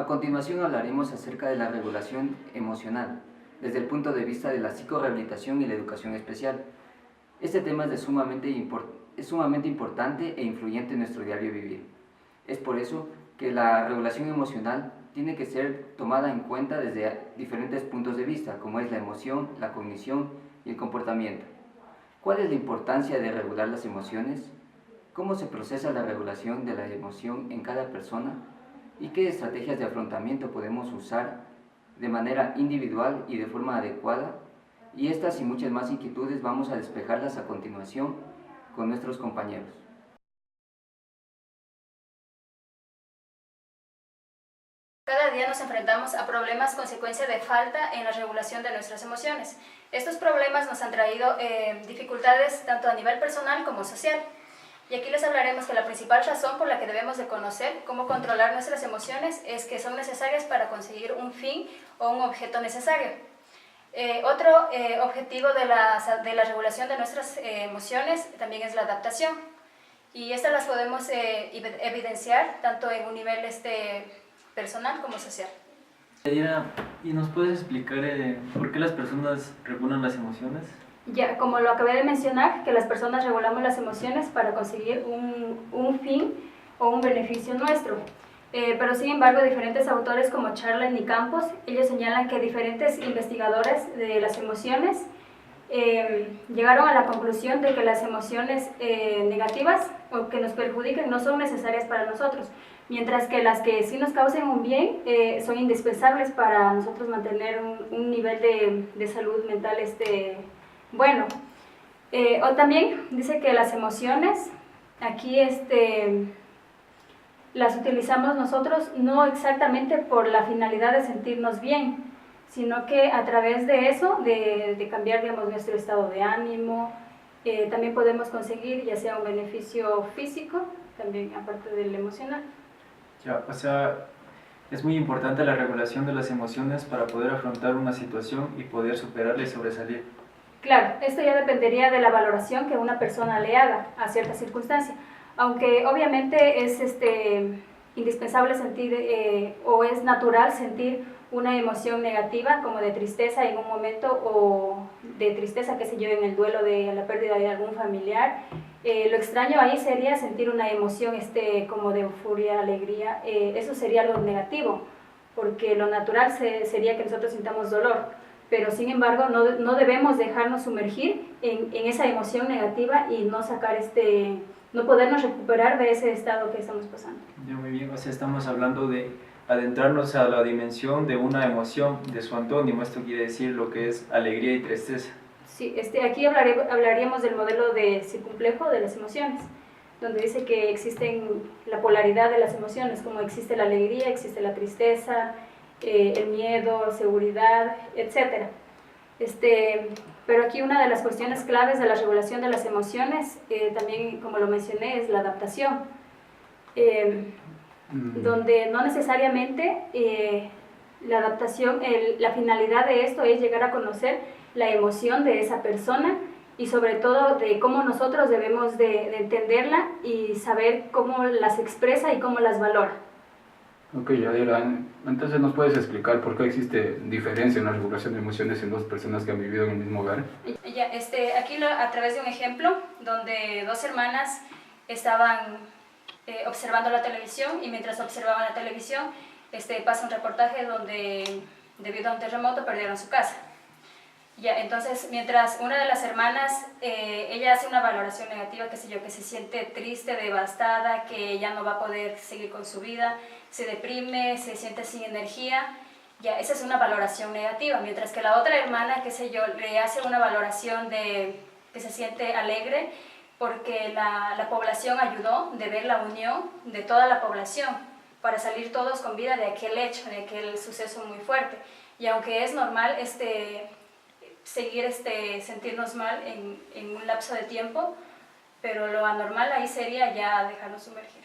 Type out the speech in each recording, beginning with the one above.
A continuación hablaremos acerca de la regulación emocional, desde el punto de vista de la psicorehabilitación y la educación especial. Este tema es sumamente importante e influyente en nuestro diario vivir. Es por eso que la regulación emocional tiene que ser tomada en cuenta desde diferentes puntos de vista, como es la emoción, la cognición y el comportamiento. ¿Cuál es la importancia de regular las emociones? ¿Cómo se procesa la regulación de la emoción en cada persona? ¿Y qué estrategias de afrontamiento podemos usar de manera individual y de forma adecuada? Y estas y muchas más inquietudes vamos a despejarlas a continuación con nuestros compañeros. Cada día nos enfrentamos a problemas consecuencia de falta en la regulación de nuestras emociones. Estos problemas nos han traído dificultades tanto a nivel personal como social. Y aquí les hablaremos que la principal razón por la que debemos de conocer cómo controlar nuestras emociones es que son necesarias para conseguir un fin o un objeto necesario. Otro objetivo de la regulación de nuestras emociones también es la adaptación. Y estas las podemos evidenciar tanto en un nivel personal como social. ¿Y nos puedes explicar por qué las personas regulan las emociones? Ya, como lo acabé de mencionar, que las personas regulamos las emociones para conseguir un fin o un beneficio nuestro. Pero sin embargo, diferentes autores como Charlen y Campos, ellos señalan que diferentes investigadores de las emociones llegaron a la conclusión de que las emociones negativas o que nos perjudican no son necesarias para nosotros, mientras que las que sí nos causen un bien son indispensables para nosotros mantener un nivel de salud mental bueno. O también dice que las emociones aquí las utilizamos nosotros no exactamente por la finalidad de sentirnos bien, sino que a través de eso, de cambiar, digamos, nuestro estado de ánimo, también podemos conseguir ya sea un beneficio físico, también aparte del emocional. Ya, o sea, es muy importante la regulación de las emociones para poder afrontar una situación y poder superarla y sobresalir. Claro, esto ya dependería de la valoración que una persona le haga a cierta circunstancia, aunque obviamente es indispensable sentir o es natural sentir una emoción negativa como de tristeza en un momento o de tristeza, qué sé yo, en el duelo de la pérdida de algún familiar. Lo extraño ahí sería sentir una emoción como de euforia, alegría, eso sería algo negativo, porque lo natural sería que nosotros sintamos dolor. Pero sin embargo no debemos dejarnos sumergir en esa emoción negativa y no sacar no podernos recuperar de ese estado que estamos pasando. Ya, muy bien, o sea, estamos hablando de adentrarnos a la dimensión de una emoción, de su antónimo. Esto quiere decir lo que es alegría y tristeza. Sí, aquí hablaríamos del modelo de circunplejo de las emociones, donde dice que existen la polaridad de las emociones, como existe la alegría, existe la tristeza, el miedo, seguridad, etc. Pero aquí una de las cuestiones claves de la regulación de las emociones, también como lo mencioné, es la adaptación, donde no necesariamente la adaptación, la finalidad de esto es llegar a conocer la emoción de esa persona y sobre todo de cómo nosotros debemos de entenderla y saber cómo las expresa y cómo las valora. Ok, Yadira, entonces ¿nos puedes explicar por qué existe diferencia en la regulación de emociones en dos personas que han vivido en el mismo hogar? Ya, aquí a través de un ejemplo donde dos hermanas estaban observando la televisión y mientras observaban la televisión pasa un reportaje donde debido a un terremoto perdieron su casa. Ya, entonces, mientras una de las hermanas, ella hace una valoración negativa, qué sé yo, que se siente triste, devastada, que ya no va a poder seguir con su vida, se deprime, se siente sin energía, ya, esa es una valoración negativa, mientras que la otra hermana, qué sé yo, le hace una valoración de que se siente alegre porque la población ayudó de ver la unión de toda la población para salir todos con vida de aquel hecho, de aquel suceso muy fuerte. Y aunque es normal seguir sentirnos mal en un lapso de tiempo, pero lo anormal ahí sería ya dejarnos sumergir.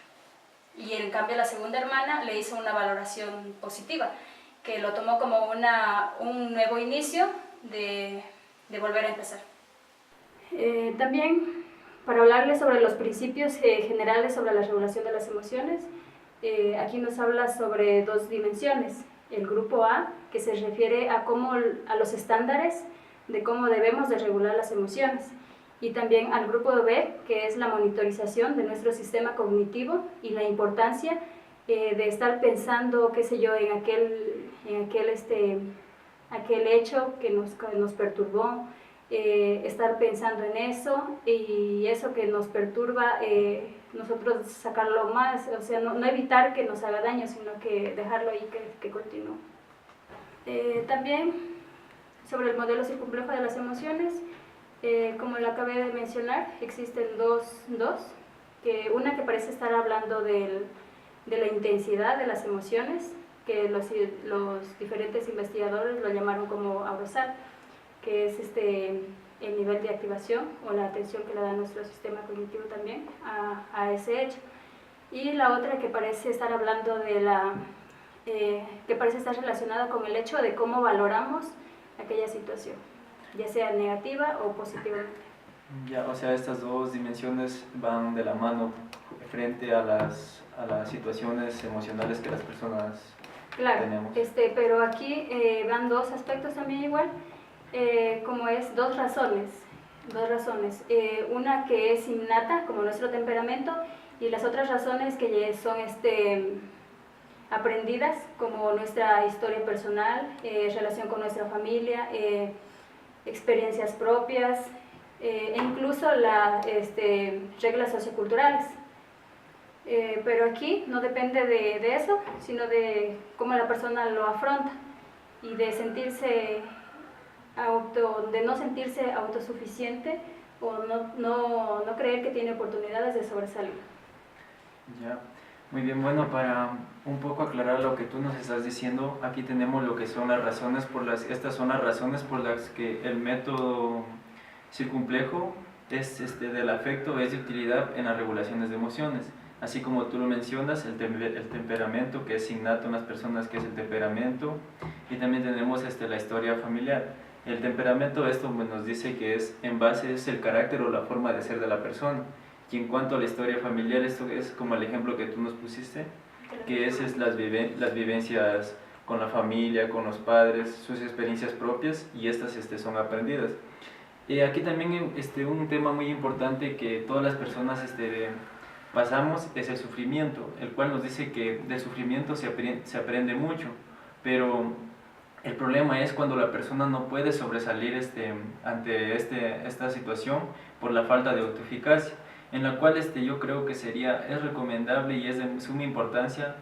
Y en cambio la segunda hermana le hizo una valoración positiva, que lo tomó como un nuevo inicio de volver a empezar. También para hablarles sobre los principios generales sobre la regulación de las emociones, Aquí nos habla sobre dos dimensiones. El grupo A, que se refiere a los estándares de cómo debemos de regular las emociones, y también al grupo B, que es la monitorización de nuestro sistema cognitivo y la importancia de estar pensando, qué sé yo, en aquel hecho que nos perturbó, estar pensando en eso, y eso que nos perturba, nosotros sacarlo más, o sea, no evitar que nos haga daño, sino que dejarlo ahí que continúe. También sobre el modelo circunplejo de las emociones, como lo acabé de mencionar, existen dos, que una que parece estar hablando de la intensidad de las emociones, que los diferentes investigadores lo llamaron como arousal, que es el nivel de activación o la atención que le da nuestro sistema cognitivo también a ese hecho. Y la otra que parece estar hablando que parece estar relacionada con el hecho de cómo valoramos aquella situación, ya sea negativa o positivamente. Ya, o sea, estas dos dimensiones van de la mano frente a las situaciones emocionales que las personas tenemos. Pero aquí van dos aspectos también igual, como es dos razones. Una que es innata, como nuestro temperamento, y las otras razones que son aprendidas, como nuestra historia personal, relación con nuestra familia, experiencias propias, e incluso reglas socioculturales. Pero aquí no depende de eso, sino de cómo la persona lo afronta y de no sentirse autosuficiente o no creer que tiene oportunidades de sobresalir. Ya, muy bien, bueno, para un poco aclarar lo que tú nos estás diciendo, aquí tenemos lo que son las razones estas son las razones por las que el método circunplejo del afecto es de utilidad en las regulaciones de emociones. Así como tú lo mencionas, el temperamento, que es innato en las personas, que es el temperamento, y también tenemos la historia familiar. El temperamento, esto nos dice que es el carácter o la forma de ser de la persona. Y en cuanto a la historia familiar, esto es como el ejemplo que tú nos pusiste, que es las vivencias con la familia, con los padres, sus experiencias propias, y estas son aprendidas. Aquí también un tema muy importante que todas las personas pasamos es el sufrimiento, el cual nos dice que del sufrimiento se aprende mucho, pero el problema es cuando la persona no puede sobresalir ante esta situación por la falta de autoeficacia, en la cual yo creo que es recomendable y es de suma importancia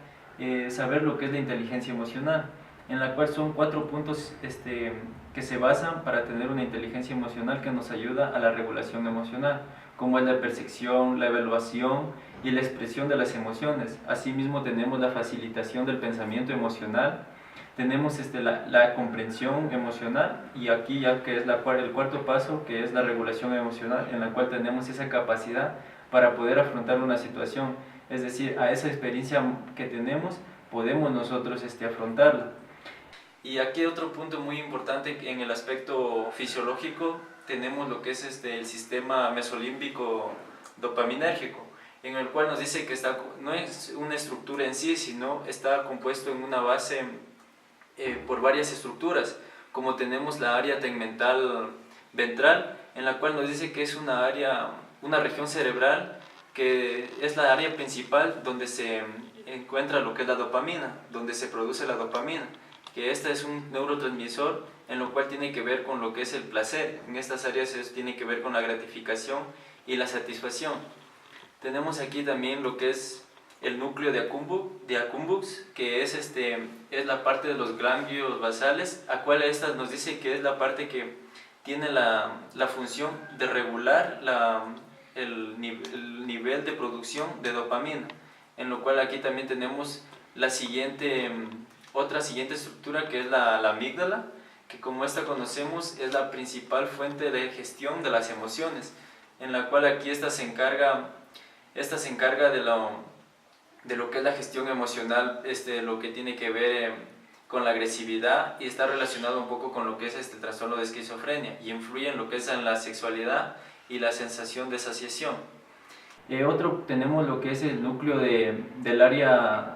saber lo que es la inteligencia emocional, en la cual son 4 puntos que se basan para tener una inteligencia emocional que nos ayuda a la regulación emocional, como es la percepción, la evaluación y la expresión de las emociones. Asimismo tenemos la facilitación del pensamiento emocional, tenemos la comprensión emocional, y aquí ya que es el cuarto paso, que es la regulación emocional, en la cual tenemos esa capacidad para poder afrontar una situación, es decir, a esa experiencia que tenemos podemos nosotros afrontarla. Y aquí otro punto muy importante en el aspecto fisiológico, tenemos lo que es el sistema mesolímbico dopaminérgico, en el cual nos dice que no es una estructura en sí, sino está compuesto en una base por varias estructuras, como tenemos la área tegmental ventral, en la cual nos dice que es una región cerebral que es la área principal donde se encuentra lo que es la dopamina, donde se produce la dopamina, que esta es un neurotransmisor en lo cual tiene que ver con lo que es el placer. En estas áreas tiene que ver con la gratificación y la satisfacción. Tenemos aquí también lo que es el núcleo de Akumbux, que es la parte de los ganglios basales, a cual esta nos dice que es la parte que tiene la función de regular el nivel de producción de dopamina, en lo cual aquí también tenemos otra siguiente estructura, que es la amígdala, que como esta conocemos es la principal fuente de gestión de las emociones, en la cual aquí esta se encarga de lo que es la gestión emocional, lo que tiene que ver con la agresividad, y está relacionado un poco con lo que es este trastorno de esquizofrenia, y influye en lo que es en la sexualidad y la sensación de saciación. Otro tenemos lo que es el núcleo del área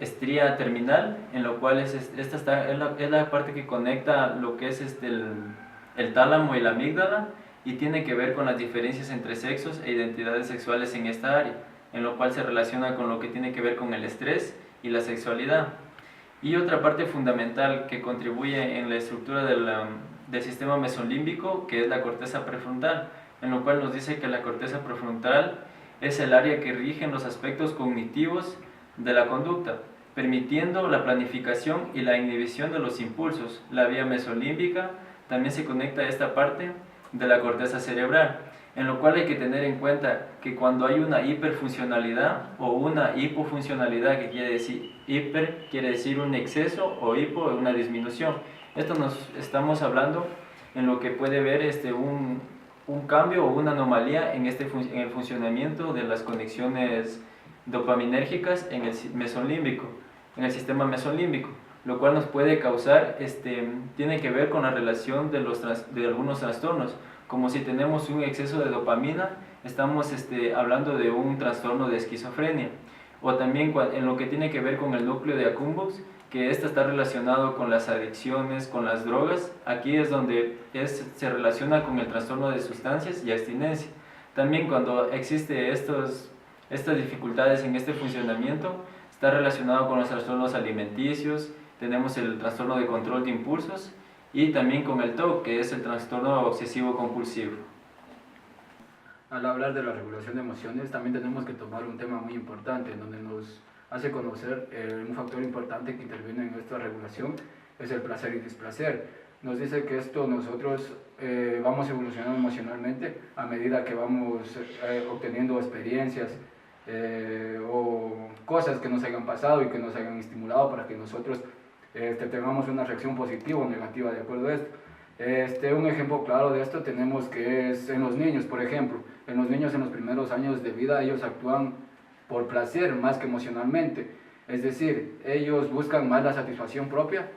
estría terminal, en lo cual es la parte que conecta lo que es el tálamo y la amígdala, y tiene que ver con las diferencias entre sexos e identidades sexuales en esta área, en lo cual se relaciona con lo que tiene que ver con el estrés y la sexualidad. Y otra parte fundamental que contribuye en la estructura del sistema mesolímbico, que es la corteza prefrontal, en lo cual nos dice que la corteza prefrontal es el área que rige los aspectos cognitivos de la conducta, permitiendo la planificación y la inhibición de los impulsos. La vía mesolímbica también se conecta a esta parte de la corteza cerebral, en lo cual hay que tener en cuenta que cuando hay una hiperfuncionalidad o una hipofuncionalidad, que quiere decir hiper, quiere decir un exceso, o hipo, una disminución. Esto nos estamos hablando en lo que puede ver un cambio o una anomalía en el funcionamiento de las conexiones dopaminérgicas en el mesolímbico, en el sistema mesolímbico, lo cual nos puede causar, tiene que ver con la relación de algunos trastornos, como si tenemos un exceso de dopamina, estamos hablando de un trastorno de esquizofrenia, o también en lo que tiene que ver con el núcleo de Accumbens, que está relacionado con las adicciones, con las drogas. Aquí es donde se relaciona con el trastorno de sustancias y abstinencia. También cuando existe estas dificultades en este funcionamiento, está relacionado con los trastornos alimenticios, tenemos el trastorno de control de impulsos y también con el TOC, que es el trastorno obsesivo compulsivo. Al hablar de la regulación de emociones, también tenemos que tomar un tema muy importante, en donde nos hace conocer un factor importante que interviene en esta regulación, es el placer y displacer. Nos dice que esto nosotros vamos evolucionando emocionalmente a medida que vamos obteniendo experiencias o cosas que nos hayan pasado y que nos hayan estimulado para que nosotros tengamos una reacción positiva o negativa de acuerdo a esto. Un ejemplo claro de esto tenemos que es en los niños, por ejemplo. En los niños en los primeros años de vida ellos actúan por placer más que emocionalmente. Es decir, ellos buscan más la satisfacción propia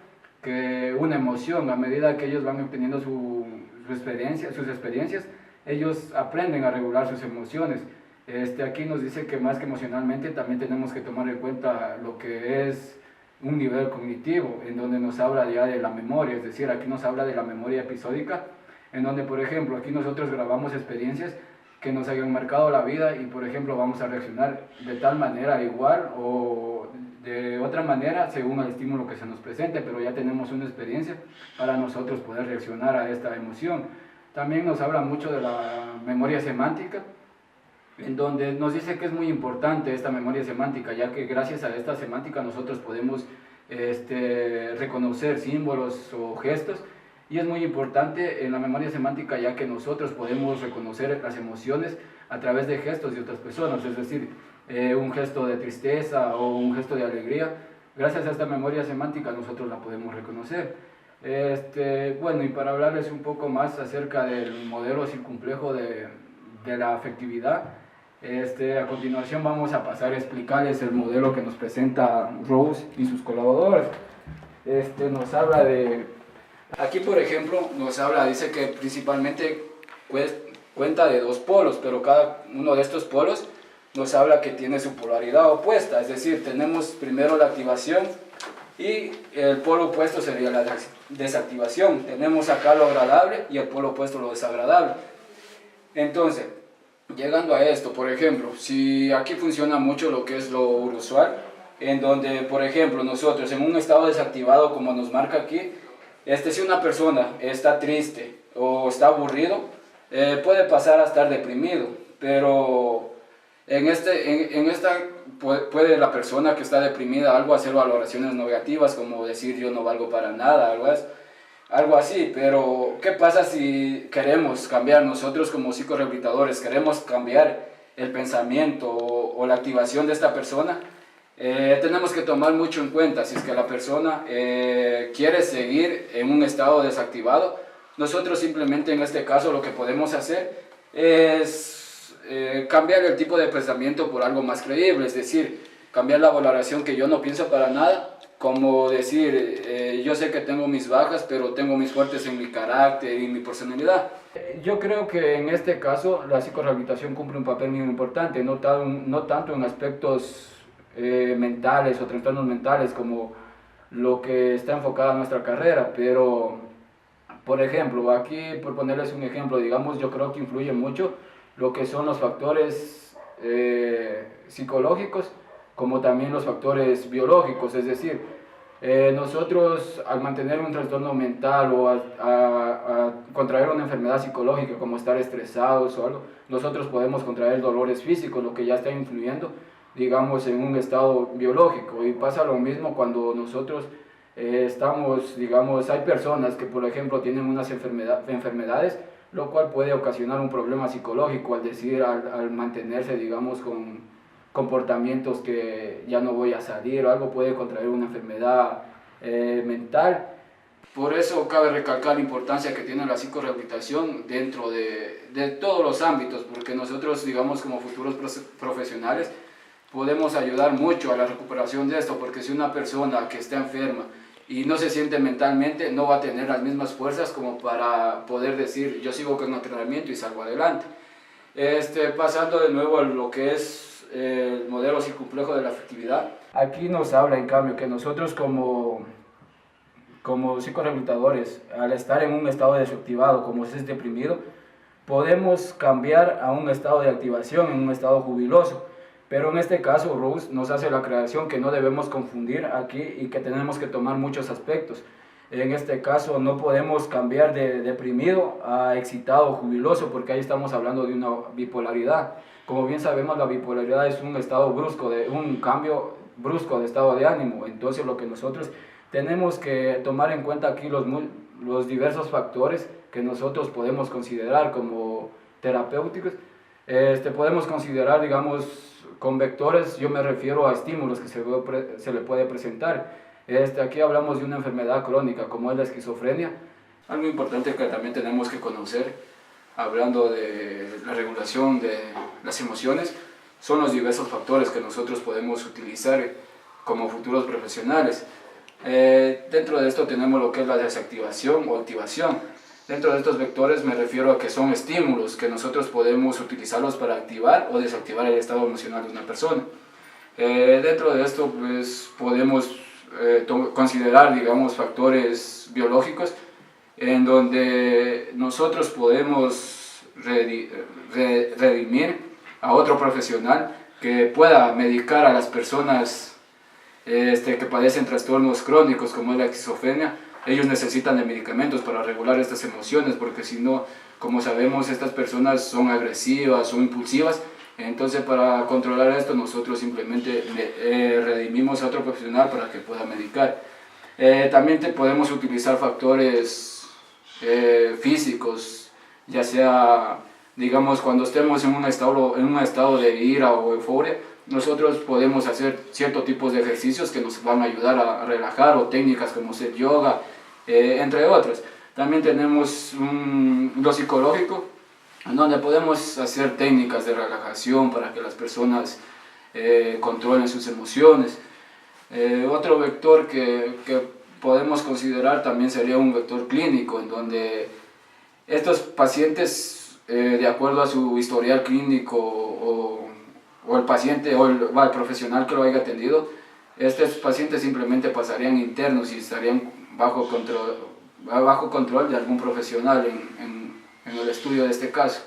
que una emoción. A medida que ellos van obteniendo sus experiencias, ellos aprenden a regular sus emociones. Aquí nos dice que más que emocionalmente también tenemos que tomar en cuenta lo que es un nivel cognitivo, en donde nos habla ya de la memoria, es decir, aquí nos habla de la memoria episódica, en donde, por ejemplo, aquí nosotros grabamos experiencias que nos hayan marcado la vida y, por ejemplo, vamos a reaccionar de tal manera igual o de otra manera según el estímulo que se nos presente, pero ya tenemos una experiencia para nosotros poder reaccionar a esta emoción. También nos habla mucho de la memoria semántica, en donde nos dice que es muy importante esta memoria semántica, ya que gracias a esta semántica nosotros podemos reconocer símbolos o gestos, y es muy importante en la memoria semántica ya que nosotros podemos reconocer las emociones a través de gestos de otras personas, es decir, un gesto de tristeza o un gesto de alegría, gracias a esta memoria semántica nosotros la podemos reconocer. Bueno, y para hablarles un poco más acerca del modelo circunplejo de la afectividad, a continuación vamos a pasar a explicarles el modelo que nos presenta Rose y sus colaboradores. Nos habla de... Aquí, por ejemplo, dice que principalmente cuenta de dos polos, pero cada uno de estos polos nos habla que tiene su polaridad opuesta, es decir, tenemos primero la activación y el polo opuesto sería la desactivación. Tenemos acá lo agradable y el polo opuesto lo desagradable. Entonces, llegando a esto, por ejemplo, si aquí funciona mucho lo que es lo usual, en donde, por ejemplo, nosotros en un estado desactivado, como nos marca aquí, si una persona está triste o está aburrido, puede pasar a estar deprimido, pero en esta puede la persona que está deprimida hacer valoraciones negativas, como decir yo no valgo para nada, algo así. Pero ¿qué pasa si queremos cambiar nosotros como psicorehabilitadores, queremos cambiar el pensamiento o la activación de esta persona? Tenemos que tomar mucho en cuenta si es que la persona quiere seguir en un estado desactivado. Nosotros simplemente en este caso lo que podemos hacer es cambiar el tipo de pensamiento por algo más creíble, es decir, cambiar la valoración que yo no pienso para nada, como decir, yo sé que tengo mis bajas, pero tengo mis fuertes en mi carácter y mi personalidad. Yo creo que en este caso la psicorehabilitación cumple un papel muy importante, no tanto en aspectos mentales o trastornos mentales como lo que está enfocada nuestra carrera, pero por ejemplo, aquí por ponerles un ejemplo, digamos, yo creo que influye mucho lo que son los factores psicológicos como también los factores biológicos, es decir, nosotros al mantener un trastorno mental o a contraer una enfermedad psicológica como estar estresados o algo, nosotros podemos contraer dolores físicos, lo que ya está influyendo, digamos, en un estado biológico. Y pasa lo mismo cuando nosotros estamos, digamos, hay personas que por ejemplo tienen unas enfermedades, lo cual puede ocasionar un problema psicológico al mantenerse, digamos, con comportamientos que ya no voy a salir o algo, puede contraer una enfermedad mental. Por eso cabe recalcar la importancia que tiene la psicorehabilitación dentro de todos los ámbitos, porque nosotros, digamos, como futuros profesionales, podemos ayudar mucho a la recuperación de esto, porque si una persona que está enferma y no se siente mentalmente, no va a tener las mismas fuerzas como para poder decir, yo sigo con entrenamiento y salgo adelante. Pasando de nuevo a lo que es el modelo psicocomplejo de la afectividad. Aquí nos habla, en cambio, que nosotros como psicorehabilitadores, al estar en un estado desactivado, como es deprimido, podemos cambiar a un estado de activación, en un estado jubiloso. Pero en este caso, Rose nos hace la aclaración que no debemos confundir aquí y que tenemos que tomar muchos aspectos. En este caso no podemos cambiar de deprimido a excitado o jubiloso, porque ahí estamos hablando de una bipolaridad. Como bien sabemos, la bipolaridad es un estado brusco, un cambio brusco de estado de ánimo. Entonces lo que nosotros tenemos que tomar en cuenta aquí los diversos factores que nosotros podemos considerar como terapéuticos. Podemos considerar, digamos, con vectores, yo me refiero a estímulos que se le puede presentar. Aquí hablamos de una enfermedad crónica como es la esquizofrenia. Algo importante que también tenemos que conocer, hablando de la regulación de las emociones, son los diversos factores que nosotros podemos utilizar como futuros profesionales. Dentro de esto tenemos lo que es la desactivación o activación. Dentro de estos vectores me refiero a que son estímulos que nosotros podemos utilizarlos para activar o desactivar el estado emocional de una persona. Dentro de esto pues, podemos considerar, digamos, factores biológicos en donde nosotros podemos redimir a otro profesional que pueda medicar a las personas que padecen trastornos crónicos como es la esquizofrenia. Ellos necesitan de medicamentos para regular estas emociones, porque si no, como sabemos, estas personas son agresivas o impulsivas. Entonces, para controlar esto, nosotros simplemente redimimos a otro profesional para que pueda medicar. También podemos utilizar factores físicos, ya sea, digamos, cuando estemos en un estado de ira o euforia, nosotros podemos hacer ciertos tipos de ejercicios que nos van a ayudar a relajar, o técnicas como hacer yoga, entre otras. También tenemos lo psicológico, en donde podemos hacer técnicas de relajación para que las personas controlen sus emociones. Otro vector que podemos considerar también sería un vector clínico, en donde estos pacientes, de acuerdo a su historial clínico o el paciente o el profesional que lo haya atendido, estos pacientes simplemente pasarían internos y estarían bajo control de algún profesional en el estudio de este caso.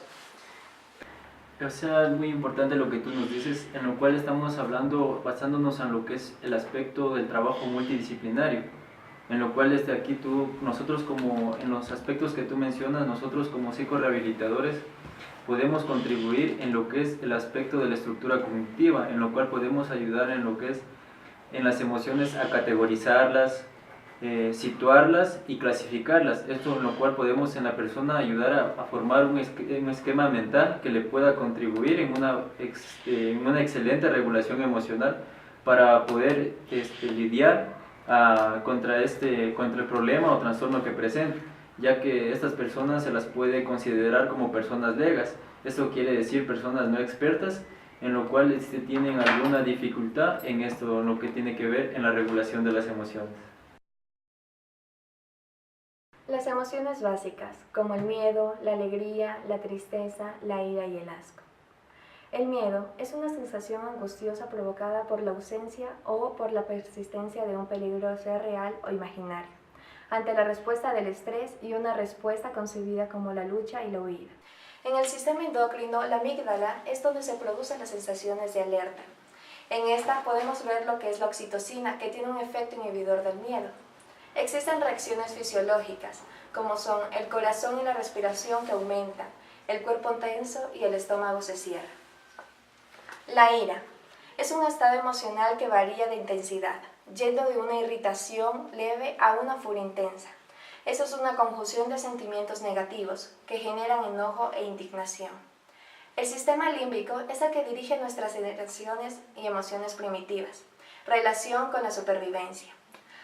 O sea, es muy importante lo que tú nos dices, en lo cual estamos hablando, basándonos en lo que es el aspecto del trabajo multidisciplinario, en lo cual desde aquí nosotros como, en los aspectos que tú mencionas, nosotros como psicorehabilitadores podemos contribuir en lo que es el aspecto de la estructura cognitiva, en lo cual podemos ayudar en lo que es en las emociones a categorizarlas, situarlas y clasificarlas. Esto en lo cual podemos en la persona ayudar a formar un esquema mental que le pueda contribuir en una excelente regulación emocional para poder lidiar contra el problema o trastorno que presenta, ya que estas personas se las puede considerar como personas legas. Esto quiere decir personas no expertas en lo cual tienen alguna dificultad en esto, lo que tiene que ver en la regulación de las emociones. Las emociones básicas, como el miedo, la alegría, la tristeza, la ira y el asco. El miedo es una sensación angustiosa provocada por la ausencia o por la persistencia de un peligro, sea real o imaginario, ante la respuesta del estrés y una respuesta concebida como la lucha y la huida. En el sistema endocrino, la amígdala es donde se producen las sensaciones de alerta. En esta podemos ver lo que es la oxitocina, que tiene un efecto inhibidor del miedo. Existen reacciones fisiológicas, como son el corazón y la respiración que aumentan, el cuerpo tenso y el estómago se cierra. La ira es un estado emocional que varía de intensidad, yendo de una irritación leve a una furia intensa. Eso es una conjunción de sentimientos negativos que generan enojo e indignación. El sistema límbico es el que dirige nuestras sensaciones y emociones primitivas, relación con la supervivencia.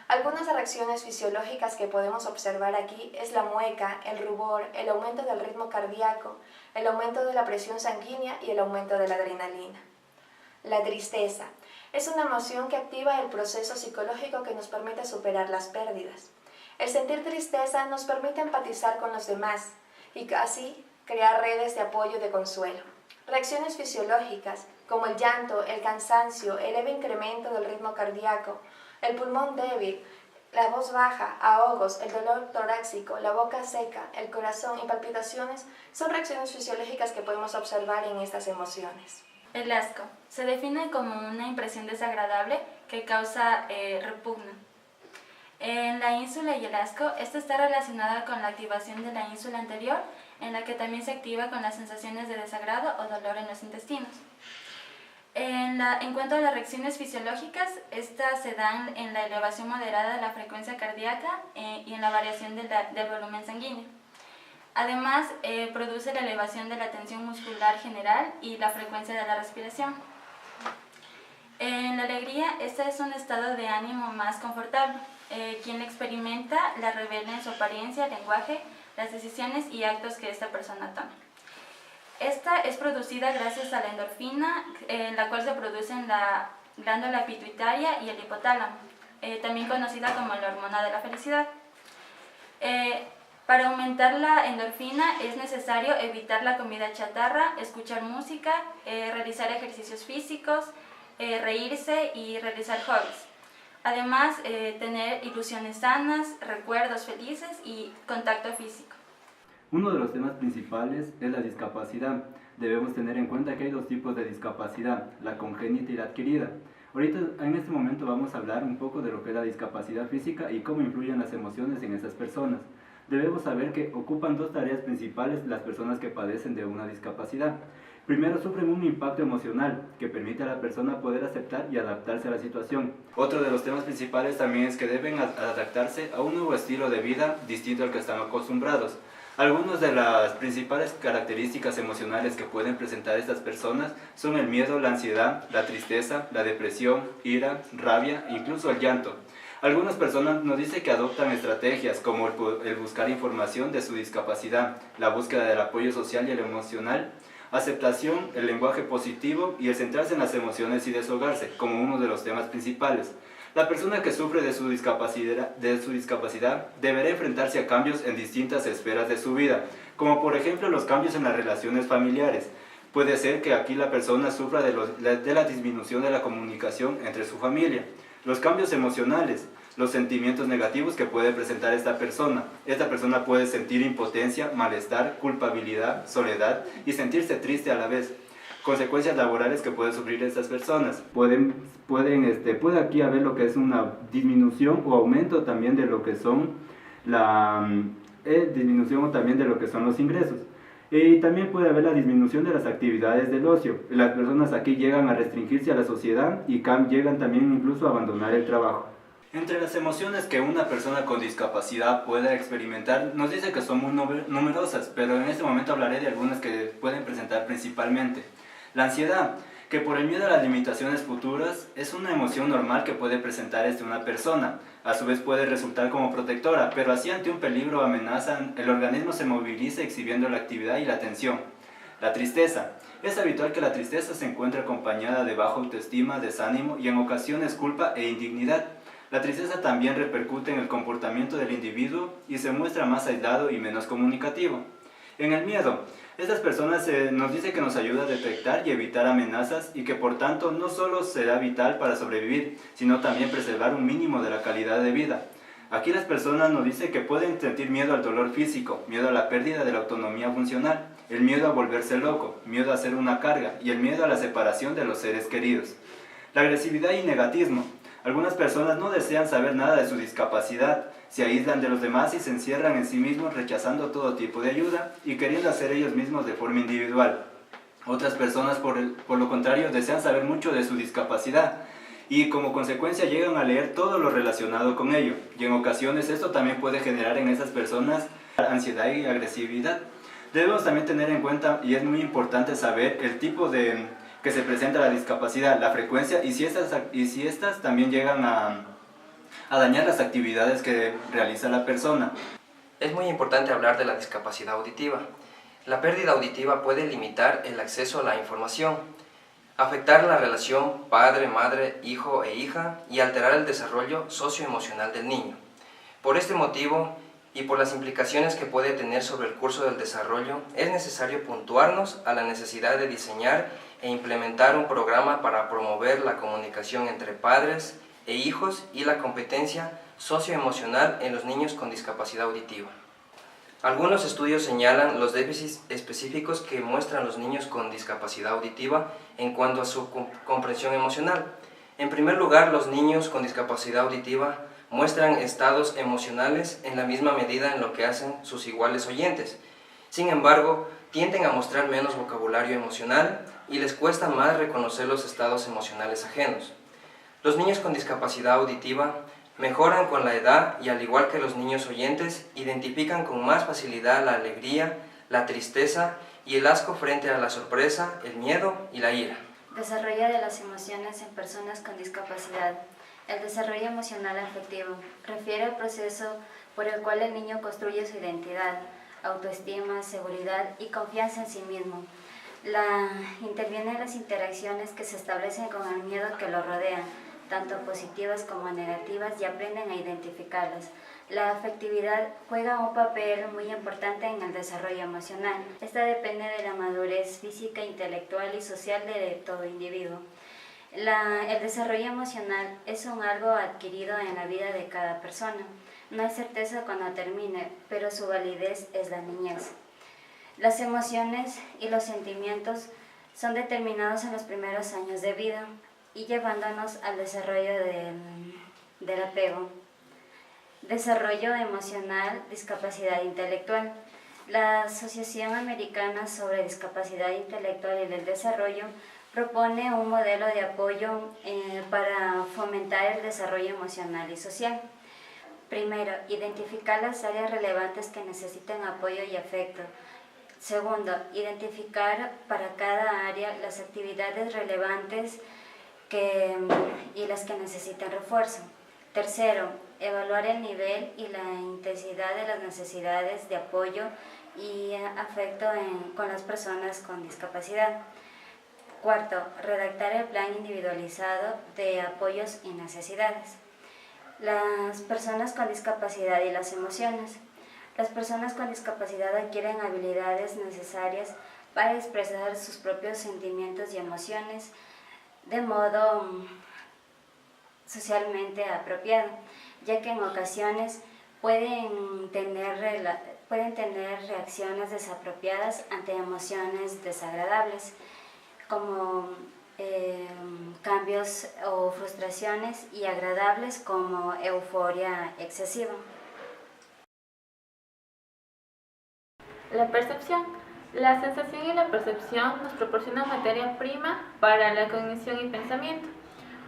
Algunas reacciones fisiológicas que podemos observar aquí es la mueca, el rubor, el aumento del ritmo cardíaco, el aumento de la presión sanguínea y el aumento de la adrenalina. La tristeza es una emoción que activa el proceso psicológico que nos permite superar las pérdidas. El sentir tristeza nos permite empatizar con los demás y así crear redes de apoyo y de consuelo. Reacciones fisiológicas como el llanto, el cansancio, el leve incremento del ritmo cardíaco, el pulmón débil, la voz baja, ahogos, el dolor torácico, la boca seca, el corazón y palpitaciones son reacciones fisiológicas que podemos observar en estas emociones. El asco se define como una impresión desagradable que causa repugna. En la ínsula y el asco, esta está relacionada con la activación de la ínsula anterior, en la que también se activa con las sensaciones de desagrado o dolor en los intestinos. En cuanto a las reacciones fisiológicas, estas se dan en la elevación moderada de la frecuencia cardíaca y en la variación del volumen sanguíneo. Además, produce la elevación de la tensión muscular general y la frecuencia de la respiración. En la alegría, este es un estado de ánimo más confortable. Quien la experimenta la revela en su apariencia, lenguaje, las decisiones y actos que esta persona toma. Esta es producida gracias a la endorfina, la cual se produce en la glándula pituitaria y el hipotálamo, también conocida como la hormona de la felicidad. Para aumentar la endorfina es necesario evitar la comida chatarra, escuchar música, realizar ejercicios físicos, reírse y realizar hobbies. Además, tener ilusiones sanas, recuerdos felices y contacto físico. Uno de los temas principales es la discapacidad. Debemos tener en cuenta que hay dos tipos de discapacidad, la congénita y la adquirida. Ahorita, en este momento, vamos a hablar un poco de lo que es la discapacidad física y cómo influyen las emociones en esas personas. Debemos saber que ocupan dos tareas principales las personas que padecen de una discapacidad. Primero, sufren un impacto emocional que permite a la persona poder aceptar y adaptarse a la situación. Otro de los temas principales también es que deben adaptarse a un nuevo estilo de vida distinto al que están acostumbrados. Algunas de las principales características emocionales que pueden presentar estas personas son el miedo, la ansiedad, la tristeza, la depresión, ira, rabia e incluso el llanto. Algunas personas nos dicen que adoptan estrategias como el buscar información de su discapacidad, la búsqueda del apoyo social y el emocional, aceptación, el lenguaje positivo y el centrarse en las emociones y deshogarse como uno de los temas principales. La persona que sufre de su discapacidad deberá enfrentarse a cambios en distintas esferas de su vida, como por ejemplo los cambios en las relaciones familiares. Puede ser que aquí la persona sufra de la disminución de la comunicación entre su familia, los cambios emocionales, los sentimientos negativos que puede presentar esta persona. Esta persona puede sentir impotencia, malestar, culpabilidad, soledad y sentirse triste a la vez. Consecuencias laborales que pueden sufrir estas personas. Puede aquí haber lo que es una disminución o aumento también de lo que son los ingresos. Y también puede haber la disminución de las actividades del ocio. Las personas aquí llegan a restringirse a la sociedad y llegan también incluso a abandonar el trabajo. Entre las emociones que una persona con discapacidad pueda experimentar, nos dice que son muy numerosas, pero en este momento hablaré de algunas que pueden presentar principalmente. La ansiedad, que por el miedo a las limitaciones futuras, es una emoción normal que puede presentar una persona. A su vez puede resultar como protectora, pero así ante un peligro o amenaza, el organismo se moviliza exhibiendo la actividad y la tensión. La tristeza. Es habitual que la tristeza se encuentre acompañada de baja autoestima, desánimo y en ocasiones culpa e indignidad. La tristeza también repercute en el comportamiento del individuo y se muestra más aislado y menos comunicativo. En el miedo, estas personas nos dice que nos ayuda a detectar y evitar amenazas y que por tanto no solo será vital para sobrevivir, sino también preservar un mínimo de la calidad de vida. Aquí las personas nos dicen que pueden sentir miedo al dolor físico, miedo a la pérdida de la autonomía funcional, el miedo a volverse loco, miedo a ser una carga y el miedo a la separación de los seres queridos. La agresividad y negatismo. Algunas personas no desean saber nada de su discapacidad, se aíslan de los demás y se encierran en sí mismos rechazando todo tipo de ayuda y queriendo hacer ellos mismos de forma individual. Otras personas, por lo contrario, desean saber mucho de su discapacidad y como consecuencia llegan a leer todo lo relacionado con ello. Y en ocasiones esto también puede generar en esas personas ansiedad y agresividad. Debemos también tener en cuenta, y es muy importante saber el tipo de que se presenta la discapacidad, la frecuencia y si estas también llegan a dañar las actividades que realiza la persona. Es muy importante hablar de la discapacidad auditiva. La pérdida auditiva puede limitar el acceso a la información, afectar la relación padre, madre, hijo e hija y alterar el desarrollo socioemocional del niño. Por este motivo y por las implicaciones que puede tener sobre el curso del desarrollo, es necesario puntuarnos a la necesidad de diseñar e implementar un programa para promover la comunicación entre padres e hijos y la competencia socioemocional en los niños con discapacidad auditiva. Algunos estudios señalan los déficits específicos que muestran los niños con discapacidad auditiva en cuanto a su comprensión emocional. En primer lugar, los niños con discapacidad auditiva muestran estados emocionales en la misma medida en lo que hacen sus iguales oyentes. Sin embargo, tienden a mostrar menos vocabulario emocional y les cuesta más reconocer los estados emocionales ajenos. Los niños con discapacidad auditiva mejoran con la edad y al igual que los niños oyentes, identifican con más facilidad la alegría, la tristeza y el asco frente a la sorpresa, el miedo y la ira. Desarrollo de las emociones en personas con discapacidad. El desarrollo emocional afectivo refiere al proceso por el cual el niño construye su identidad, autoestima, seguridad y confianza en sí mismo. Interviene en las interacciones que se establecen con el miedo que lo rodea, tanto positivas como negativas, y aprenden a identificarlas. La afectividad juega un papel muy importante en el desarrollo emocional. Esta depende de la madurez física, intelectual y social de todo individuo. El desarrollo emocional es algo adquirido en la vida de cada persona. No hay certeza cuando termine, pero su validez es la niñez. Las emociones y los sentimientos son determinados en los primeros años de vida y llevándonos al desarrollo del apego. Desarrollo emocional, discapacidad intelectual. La Asociación Americana sobre Discapacidad Intelectual y del Desarrollo propone un modelo de apoyo para fomentar el desarrollo emocional y social. Primero, identificar las áreas relevantes que necesitan apoyo y afecto. Segundo, identificar para cada área las actividades relevantes y las que necesitan refuerzo. Tercero, evaluar el nivel y la intensidad de las necesidades de apoyo y afecto con las personas con discapacidad. Cuarto, redactar el plan individualizado de apoyos y necesidades. Las personas con discapacidad y las emociones. Las personas con discapacidad adquieren habilidades necesarias para expresar sus propios sentimientos y emociones de modo socialmente apropiado, ya que en ocasiones pueden tener reacciones desapropiadas ante emociones desagradables, como cambios o frustraciones, y agradables como euforia excesiva. La percepción. La sensación y la percepción nos proporcionan materia prima para la cognición y pensamiento.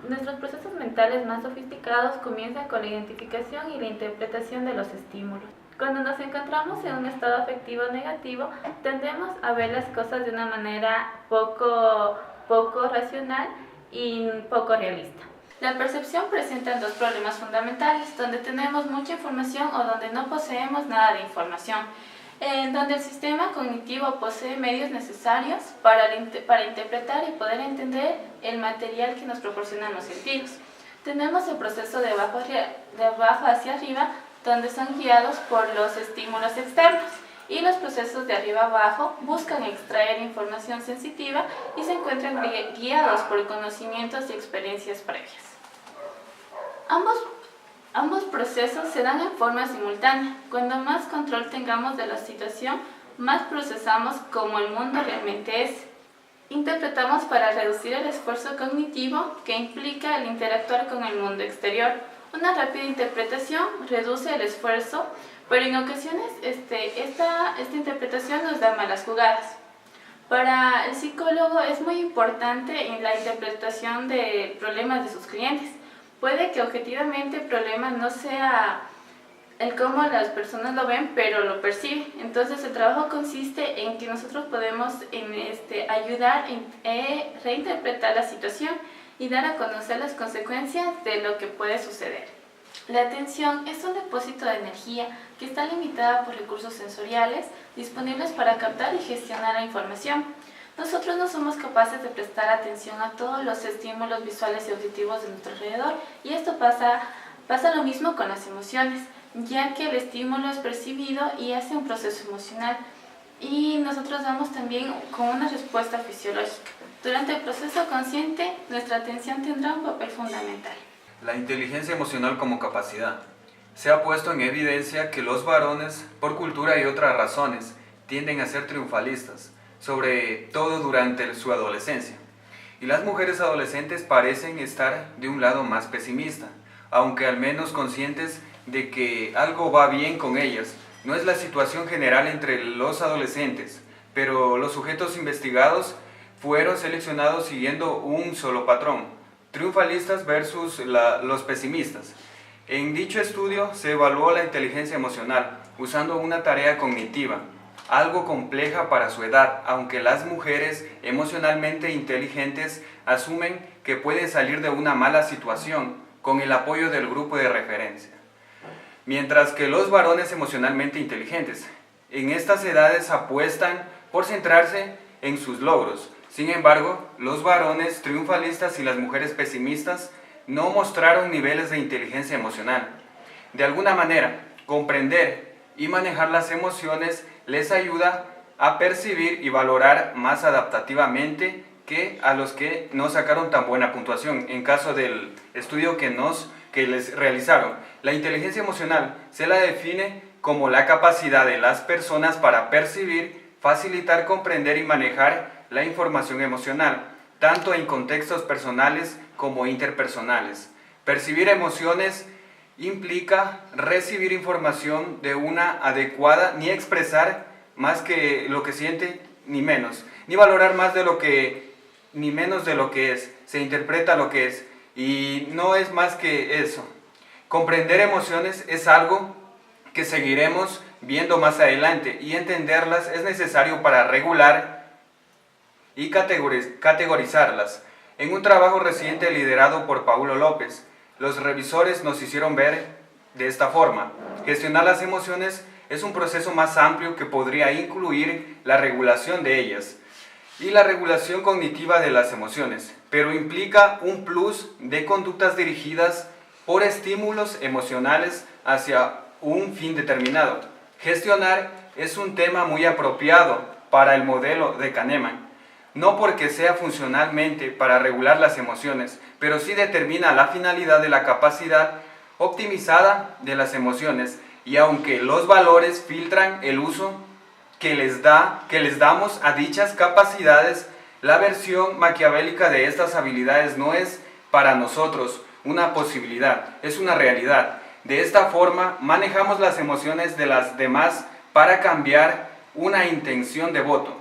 Nuestros procesos mentales más sofisticados comienzan con la identificación y la interpretación de los estímulos. Cuando nos encontramos en un estado afectivo negativo, tendemos a ver las cosas de una manera poco racional y poco realista. La percepción presenta dos problemas fundamentales, donde tenemos mucha información o donde no poseemos nada de información. en donde el sistema cognitivo posee medios necesarios para interpretar y poder entender el material que nos proporcionan los sentidos. Tenemos el proceso de abajo hacia arriba, donde son guiados por los estímulos externos, y los procesos de arriba abajo buscan extraer información sensitiva y se encuentran guiados por conocimientos y experiencias previas. Ambos procesos se dan en forma simultánea. Cuando más control tengamos de la situación, más procesamos como el mundo realmente es. Interpretamos para reducir el esfuerzo cognitivo que implica el interactuar con el mundo exterior. Una rápida interpretación reduce el esfuerzo, pero en ocasiones esta interpretación nos da malas jugadas. Para el psicólogo es muy importante en la interpretación de problemas de sus clientes. Puede que objetivamente el problema no sea el cómo las personas lo ven, pero lo perciben. Entonces el trabajo consiste en que nosotros podemos ayudar a reinterpretar la situación y dar a conocer las consecuencias de lo que puede suceder. La atención es un depósito de energía que está limitada por recursos sensoriales disponibles para captar y gestionar la información. Nosotros no somos capaces de prestar atención a todos los estímulos visuales y auditivos de nuestro alrededor, y esto pasa lo mismo con las emociones, ya que el estímulo es percibido y hace un proceso emocional, y nosotros damos también con una respuesta fisiológica. Durante el proceso consciente, nuestra atención tendrá un papel fundamental. La inteligencia emocional como capacidad. Se ha puesto en evidencia que los varones, por cultura y otras razones, tienden a ser triunfalistas, sobre todo durante su adolescencia. Y las mujeres adolescentes parecen estar de un lado más pesimista, aunque al menos conscientes de que algo va bien con ellas. No es la situación general entre los adolescentes, pero los sujetos investigados fueron seleccionados siguiendo un solo patrón: triunfalistas versus los pesimistas. En dicho estudio se evaluó la inteligencia emocional usando una tarea cognitiva, algo compleja para su edad, aunque las mujeres emocionalmente inteligentes asumen que pueden salir de una mala situación con el apoyo del grupo de referencia. Mientras que los varones emocionalmente inteligentes en estas edades apuestan por centrarse en sus logros. Sin embargo, los varones triunfalistas y las mujeres pesimistas no mostraron niveles de inteligencia emocional. De alguna manera, comprender y manejar las emociones les ayuda a percibir y valorar más adaptativamente que a los que no sacaron tan buena puntuación. En caso del estudio que les realizaron, la inteligencia emocional se la define como la capacidad de las personas para percibir, facilitar, comprender y manejar la información emocional, tanto en contextos personales como interpersonales. Percibir emociones implica recibir información de una adecuada, ni expresar más que lo que siente, ni menos, ni valorar más de lo que, ni menos de lo que es. Se interpreta lo que es, y no es más que eso. Comprender emociones es algo que seguiremos viendo más adelante, y entenderlas es necesario para regular y categorizarlas. En un trabajo reciente liderado por Paulo López, los revisores nos hicieron ver de esta forma: gestionar las emociones es un proceso más amplio que podría incluir la regulación de ellas y la regulación cognitiva de las emociones, pero implica un plus de conductas dirigidas por estímulos emocionales hacia un fin determinado. Gestionar es un tema muy apropiado para el modelo de Kahneman, no porque sea funcionalmente para regular las emociones, pero sí determina la finalidad de la capacidad optimizada de las emociones, y aunque los valores filtran el uso que les damos a dichas capacidades, la versión maquiavélica de estas habilidades no es para nosotros una posibilidad, es una realidad. De esta forma manejamos las emociones de las demás para cambiar una intención de voto.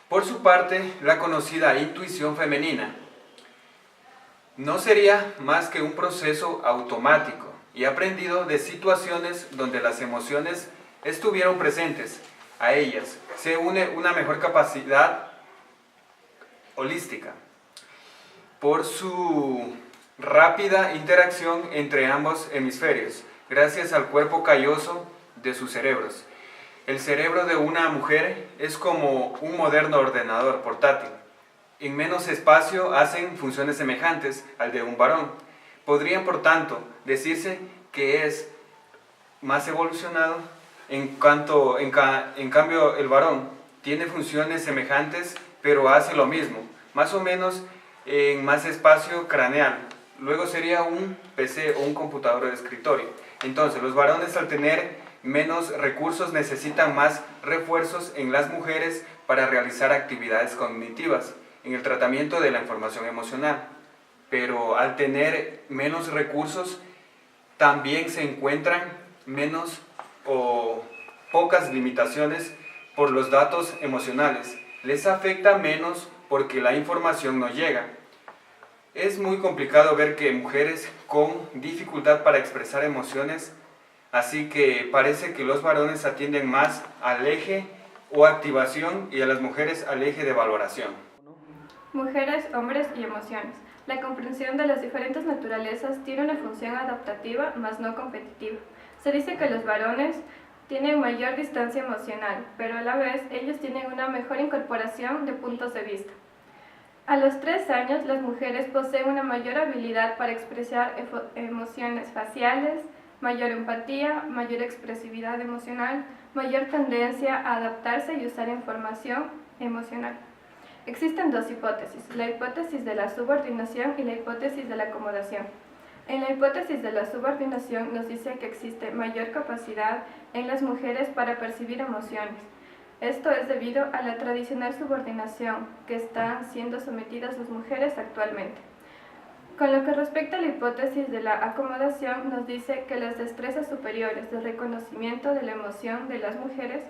Por su parte, la conocida intuición femenina no sería más que un proceso automático y aprendido de situaciones donde las emociones estuvieron presentes. A ellas se une una mejor capacidad holística por su rápida interacción entre ambos hemisferios, gracias al cuerpo calloso de sus cerebros. El cerebro de una mujer es como un moderno ordenador portátil. En menos espacio hacen funciones semejantes al de un varón. Podrían, por tanto, decirse que es más evolucionado, en cambio el varón tiene funciones semejantes, pero hace lo mismo, más o menos en más espacio craneal. Luego sería un PC o un computador de escritorio. Entonces, los varones, al tener menos recursos, necesitan más refuerzos en las mujeres para realizar actividades cognitivas, en el tratamiento de la información emocional. Pero al tener menos recursos, también se encuentran menos o pocas limitaciones por los datos emocionales. Les afecta menos porque la información no llega. Es muy complicado ver que mujeres con dificultad para expresar emociones, así que parece que los varones atienden más al eje o activación y a las mujeres al eje de valoración. Mujeres, hombres y emociones. La comprensión de las diferentes naturalezas tiene una función adaptativa, más no competitiva. Se dice que los varones tienen mayor distancia emocional, pero a la vez ellos tienen una mejor incorporación de puntos de vista. A los 3 años, las mujeres poseen una mayor habilidad para expresar emociones faciales, mayor empatía, mayor expresividad emocional, mayor tendencia a adaptarse y usar información emocional. Existen 2 hipótesis, la hipótesis de la subordinación y la hipótesis de la acomodación. En la hipótesis de la subordinación nos dice que existe mayor capacidad en las mujeres para percibir emociones. Esto es debido a la tradicional subordinación que están siendo sometidas las mujeres actualmente. Con lo que respecta a la hipótesis de la acomodación, nos dice que las destrezas superiores de reconocimiento de la emoción de las mujeres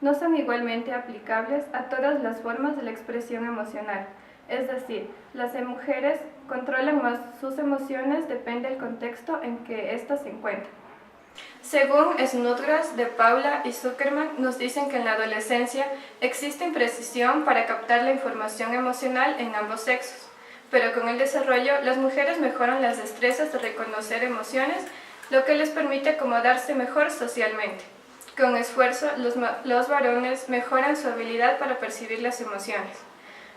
no son igualmente aplicables a todas las formas de la expresión emocional. Es decir, las mujeres controlan más sus emociones, depende del contexto en que éstas se encuentran. Según Snodgrass, De Paula y Zuckerman, nos dicen que en la adolescencia existe imprecisión para captar la información emocional en ambos sexos, pero con el desarrollo las mujeres mejoran las destrezas de reconocer emociones, lo que les permite acomodarse mejor socialmente. Con esfuerzo, los varones mejoran su habilidad para percibir las emociones.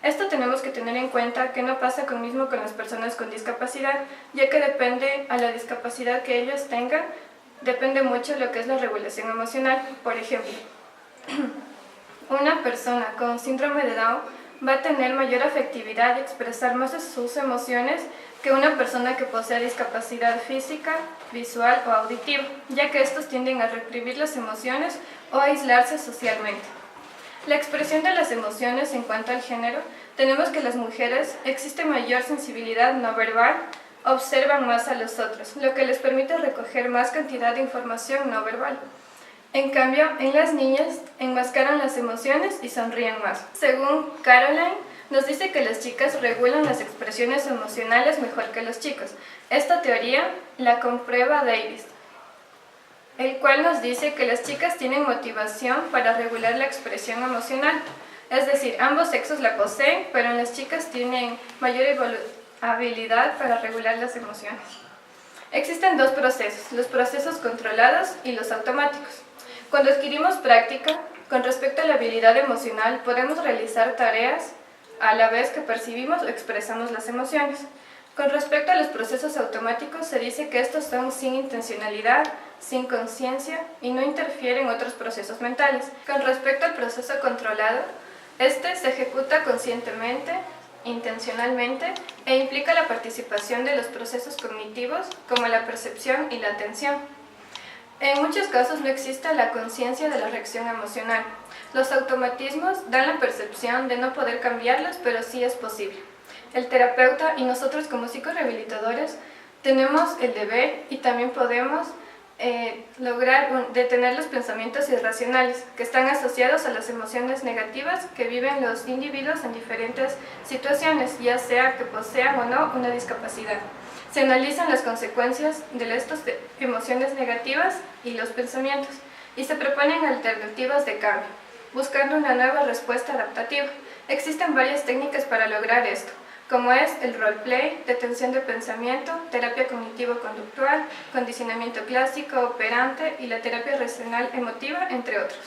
Esto tenemos que tener en cuenta que no pasa lo mismo con las personas con discapacidad, ya que depende a la discapacidad que ellos tengan, depende mucho de lo que es la regulación emocional. Por ejemplo, una persona con síndrome de Down va a tener mayor afectividad y expresar más sus emociones que una persona que posea discapacidad física, visual o auditiva, ya que estos tienden a reprimir las emociones o a aislarse socialmente. La expresión de las emociones en cuanto al género, tenemos que las mujeres existe mayor sensibilidad no verbal, observan más a los otros, lo que les permite recoger más cantidad de información no verbal. En cambio, en las niñas enmascaran las emociones y sonríen más. Según Caroline, nos dice que las chicas regulan las expresiones emocionales mejor que los chicos. Esta teoría la comprueba Davis, el cual nos dice que las chicas tienen motivación para regular la expresión emocional. Es decir, ambos sexos la poseen, pero en las chicas tienen mayor habilidad para regular las emociones. Existen 2 procesos, los procesos controlados y los automáticos. Cuando adquirimos práctica, con respecto a la habilidad emocional, podemos realizar tareas a la vez que percibimos o expresamos las emociones. Con respecto a los procesos automáticos, se dice que estos son sin intencionalidad, sin conciencia y no interfieren en otros procesos mentales. Con respecto al proceso controlado, este se ejecuta conscientemente, intencionalmente e implica la participación de los procesos cognitivos como la percepción y la atención. En muchos casos no existe la conciencia de la reacción emocional. Los automatismos dan la percepción de no poder cambiarlos, pero sí es posible. El terapeuta y nosotros como psicorehabilitadores tenemos el deber y también podemos lograr detener los pensamientos irracionales que están asociados a las emociones negativas que viven los individuos en diferentes situaciones, ya sea que posean o no una discapacidad. Se analizan las consecuencias de estas emociones negativas y los pensamientos y se proponen alternativas de cambio, buscando una nueva respuesta adaptativa. Existen varias técnicas para lograr esto, como es el roleplay, detención de pensamiento, terapia cognitivo-conductual, condicionamiento clásico, operante y la terapia racional emotiva, entre otros.